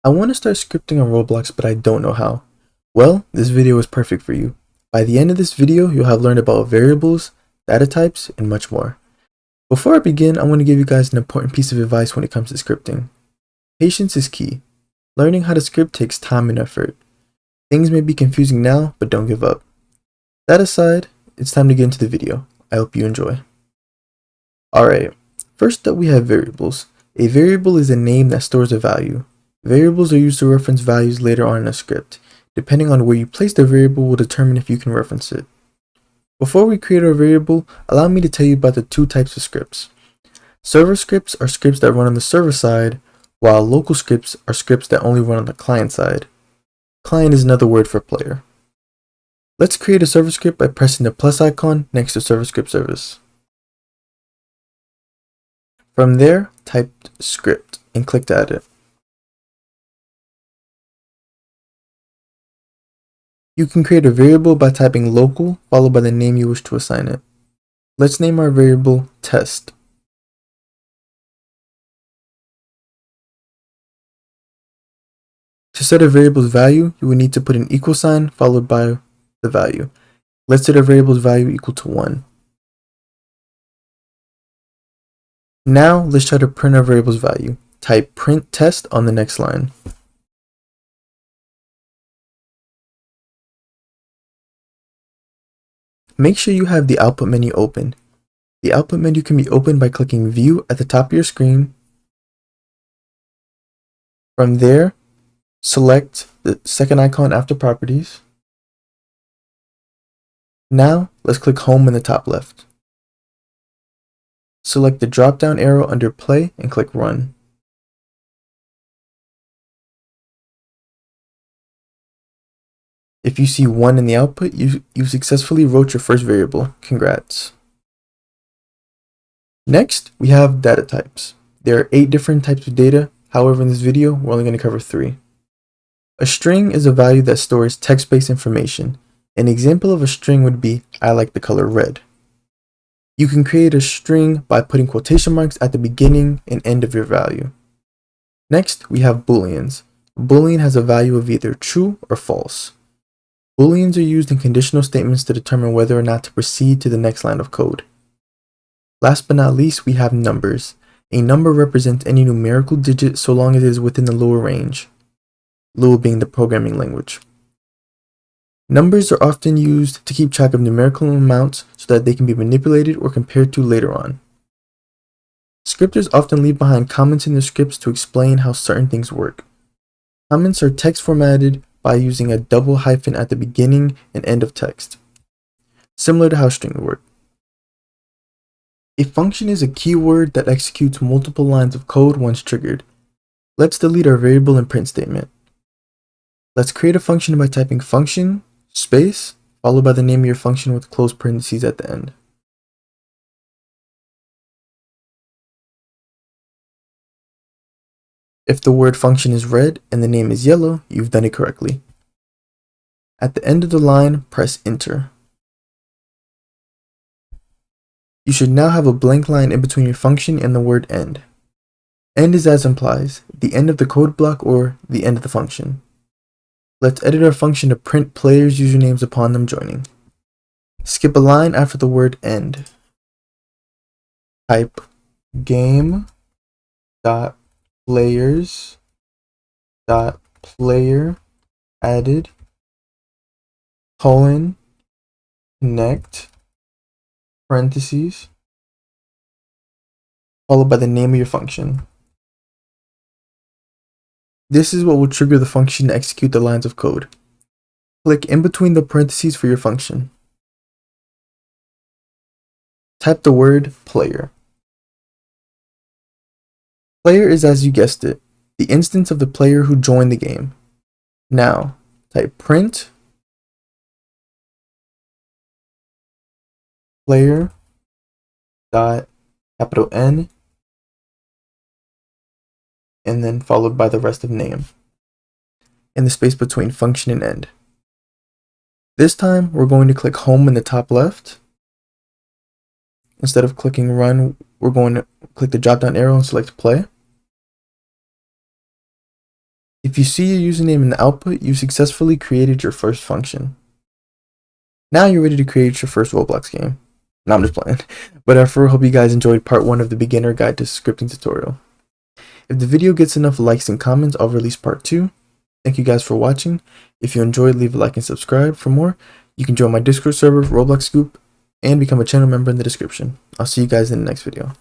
I want to start scripting on Roblox, but I don't know how. Well, this video is perfect for you. By the end of this video, you'll have learned about variables, data types, and much more. Before I begin, I want to give you guys an important piece of advice when it comes to scripting. Patience is key. Learning how to script takes time and effort. Things may be confusing now, but don't give up. That aside, it's time to get into the video. I hope you enjoy. Alright, first up we have variables. A variable is a name that stores a value. Variables are used to reference values later on in a script. Depending on where you place the variable will determine if you can reference it. Before we create our variable, allow me to tell you about the two types of scripts. Server scripts are scripts that run on the server side, while local scripts are scripts that only run on the client side. Client is another word for player. Let's create a server script by pressing the plus icon next to server script service. From there, type script and click to add it. You can create a variable by typing local followed by the name you wish to assign it. Let's name our variable test. To set a variable's value, you will need to put an equal sign followed by the value. Let's set a variable's value equal to 1. Now let's try to print our variable's value. Type print test on the next line. Make sure you have the output menu open. The output menu can be opened by clicking View at the top of your screen. From there, select the second icon after Properties. Now, let's click Home in the top left. Select the drop-down arrow under Play and click Run. If you see 1 in the output, you've successfully wrote your first variable. Congrats. Next, we have data types. There are 8 different types of data. However, in this video, we're only going to cover 3. A string is a value that stores text-based information. An example of a string would be, I like the color red. You can create a string by putting quotation marks at the beginning and end of your value. Next, we have Booleans. A Boolean has a value of either true or false. Booleans are used in conditional statements to determine whether or not to proceed to the next line of code. Last but not least, we have numbers. A number represents any numerical digit so long as it is within the Lua range. Lua being the programming language. Numbers are often used to keep track of numerical amounts so that they can be manipulated or compared to later on. Scripters often leave behind comments in their scripts to explain how certain things work. Comments are text formatted by using a double hyphen at the beginning and end of text, similar to how strings work. A function is a keyword that executes multiple lines of code once triggered. Let's delete our variable and print statement. Let's create a function by typing function, space, followed by the name of your function with close parentheses at the end. If the word function is red and the name is yellow, you've done it correctly. At the end of the line, press enter. You should now have a blank line in between your function and the word end. End is as implies, the end of the code block or the end of the function. Let's edit our function to print players' usernames upon them joining. Skip a line after the word end. Type game.players.player added connect parentheses followed by the name of your function. This is what will trigger the function to execute the lines of code. Click in between the parentheses for your function. Type the word player. Player is, as you guessed it, the instance of the player who joined the game. Now, type print player dot capital N and then followed by the rest of name in the space between function and end. This time, we're going to click home in the top left. Instead of clicking run, we're going to click the drop down arrow and select play. If you see your username in the output, you successfully created your first function. Now you're ready to create your first Roblox game. No, I'm just playing. But I hope you guys enjoyed part 1 of the beginner guide to scripting tutorial. If the video gets enough likes and comments, I'll release part 2. Thank you guys for watching. If you enjoyed, leave a like and subscribe. For more, you can join my Discord server, Roblox Scoop, and become a channel member in the description. I'll see you guys in the next video.